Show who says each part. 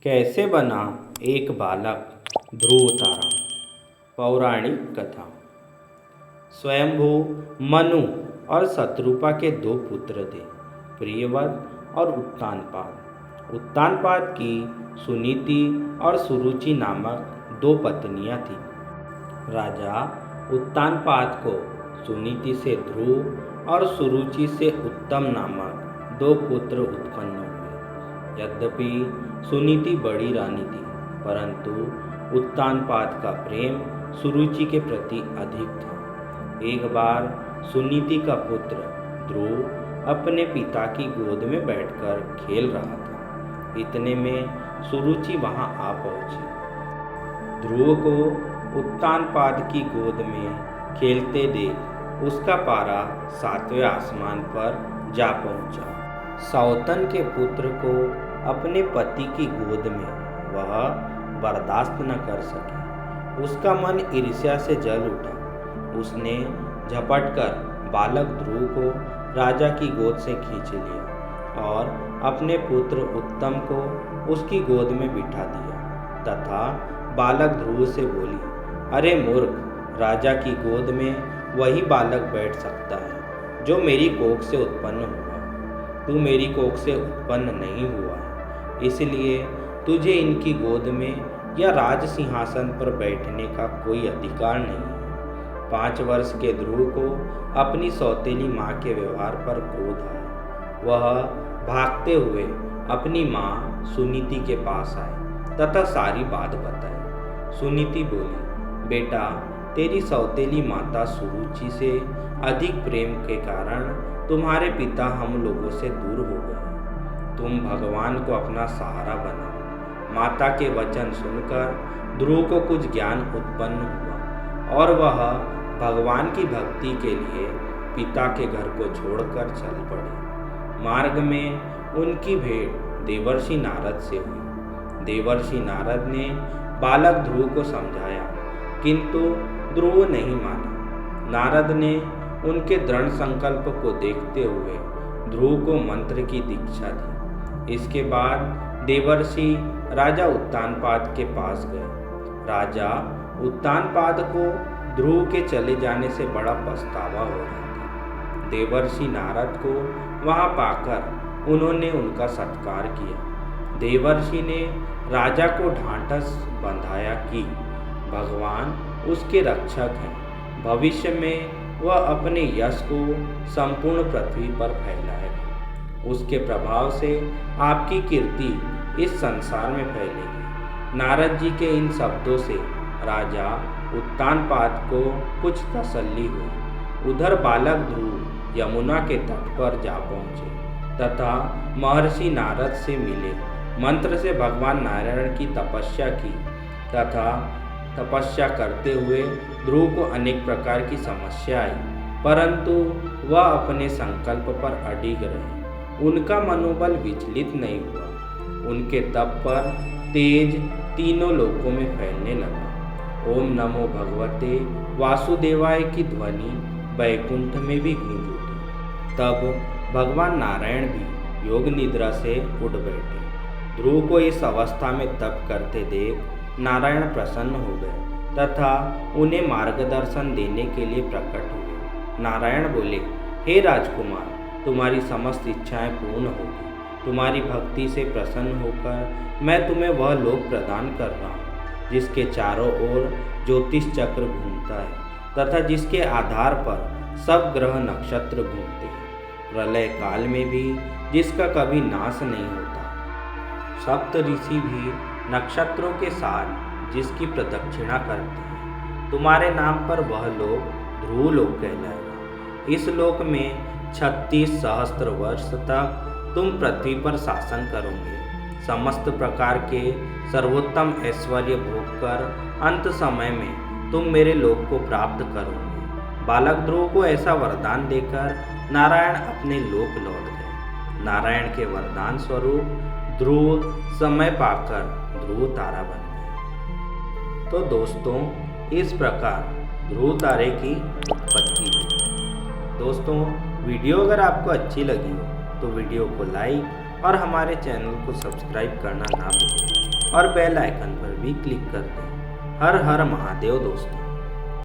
Speaker 1: कैसे बना एक बालक ध्रुव तारा। पौराणिक कथा। स्वयंभू मनु और शत्रुपा के दो पुत्र थे, प्रियव्रत और उत्तानपाद। उत्तानपाद की सुनीति और सुरुचि नामक दो पत्नियां थीं। राजा उत्तानपाद को सुनीति से ध्रुव और सुरुचि से उत्तम नामक दो पुत्र उत्पन्न हुए। यद्यपि सुनीति बड़ी रानी थी, परंतु उत्तानपाद का प्रेम सुरुचि के प्रति अधिक था। एक बार सुनीति का पुत्र ध्रुव अपने पिता की गोद में बैठकर खेल रहा था। इतने में सुरुचि वहां आ पहुंची। ध्रुव को उत्तानपाद की गोद में खेलते देख उसका पारा 7वें आसमान पर जा पहुंचा। सौतन के पुत्र को अपने पति की गोद में वह बर्दाश्त न कर सके। उसका मन ईर्ष्या से जल उठा। उसने झपटकर बालक ध्रुव को राजा की गोद से खींच लिया और अपने पुत्र उत्तम को उसकी गोद में बिठा दिया तथा बालक ध्रुव से बोली, अरे मूर्ख, राजा की गोद में वही बालक बैठ सकता है जो मेरी कोख से उत्पन्न हुआ। तू मेरी कोख से उत्पन्न नहीं हुआ है, इसलिए तुझे इनकी गोद में या राज सिंहासन पर बैठने का कोई अधिकार नहीं है। 5 वर्ष के ध्रुव को अपनी सौतेली माँ के व्यवहार पर क्रोध आया। वह भागते हुए अपनी माँ सुनीति के पास आए तथा सारी बात बताई। सुनीति बोली, बेटा, तेरी सौतेली माता सुरुचि से अधिक प्रेम के कारण तुम्हारे पिता हम लोगों से दूर हो गए। तुम भगवान को अपना सहारा बनाओ। माता के वचन सुनकर ध्रुव को कुछ ज्ञान उत्पन्न हुआ और वह भगवान की भक्ति के लिए पिता के घर को छोड़कर चल पड़े। मार्ग में उनकी भेंट देवर्षि नारद से हुई। देवर्षि नारद ने बालक ध्रुव को समझाया, किंतु ध्रुव नहीं माना। नारद ने उनके दृढ़ संकल्प को देखते हुए ध्रुव को मंत्र की दीक्षा दी। इसके बाद देवर्षि राजा उत्तानपाद के पास गए। राजा उत्तानपाद को ध्रुव के चले जाने से बड़ा पछतावा हो रहा था। देवर्षि नारद को वहां पाकर उन्होंने उनका सत्कार किया। देवर्षि ने राजा को ढांढस बंधाया कि भगवान उसके रक्षक हैं। भविष्य में वह अपने यश को संपूर्ण पृथ्वी पर फैलाएगा। उसके प्रभाव से आपकी कीर्ति इस संसार में फैलेगी। नारद जी के इन शब्दों से राजा उत्तानपाद को कुछ तसल्ली हुई। उधर बालक ध्रुव यमुना के तट पर जा पहुँचे तथा महर्षि नारद से मिले। मंत्र से भगवान नारायण की तपस्या की तथा तपस्या करते हुए ध्रुव को अनेक प्रकार की समस्या आई, परंतु वह अपने संकल्प पर अडिग रहे। उनका मनोबल विचलित नहीं हुआ। उनके तप पर तेज तीनों लोकों में फैलने लगा। ओम नमो भगवते वासुदेवाय की ध्वनि वैकुंठ में भी गूंज उठी। तब भगवान नारायण भी योग निद्रा से उठ बैठे। ध्रुव को इस अवस्था में तप करते देख नारायण प्रसन्न हो गए तथा उन्हें मार्गदर्शन देने के लिए प्रकट हुए। नारायण बोले, हे राजकुमार, तुम्हारी समस्त इच्छाएं पूर्ण होगी। तुम्हारी भक्ति से प्रसन्न होकर मैं तुम्हें वह लोक प्रदान कर रहा हूँ जिसके चारों ओर ज्योतिष चक्र घूमता है तथा जिसके आधार पर सब ग्रह नक्षत्र घूमते हैं। प्रलय काल में भी जिसका कभी नाश नहीं होता। सप्त ऋषि भी नक्षत्रों के साथ जिसकी प्रदक्षिणा करते हैं। तुम्हारे नाम पर वह लोक ध्रुव लोक कहलाएगा। इस लोक में 36 सहस्त्र वर्ष तक तुम पृथ्वी पर शासन करोगे। समस्त प्रकार के सर्वोत्तम ऐश्वर्य भोग कर अंत समय में तुम मेरे लोक को प्राप्त करोगे। बालक ध्रुव को ऐसा वरदान देकर नारायण अपने लोक लौट गए। नारायण के वरदान स्वरूप ध्रुव समय पाकर ध्रुव तारा बन गए। तो दोस्तों, इस प्रकार ध्रुव तारे की उत्पत्ति हुई। दोस्तों, वीडियो अगर आपको अच्छी लगी हो तो वीडियो को लाइक और हमारे चैनल को सब्सक्राइब करना ना भूलें और बेल आइकन पर भी क्लिक कर दें। हर हर महादेव दोस्तों।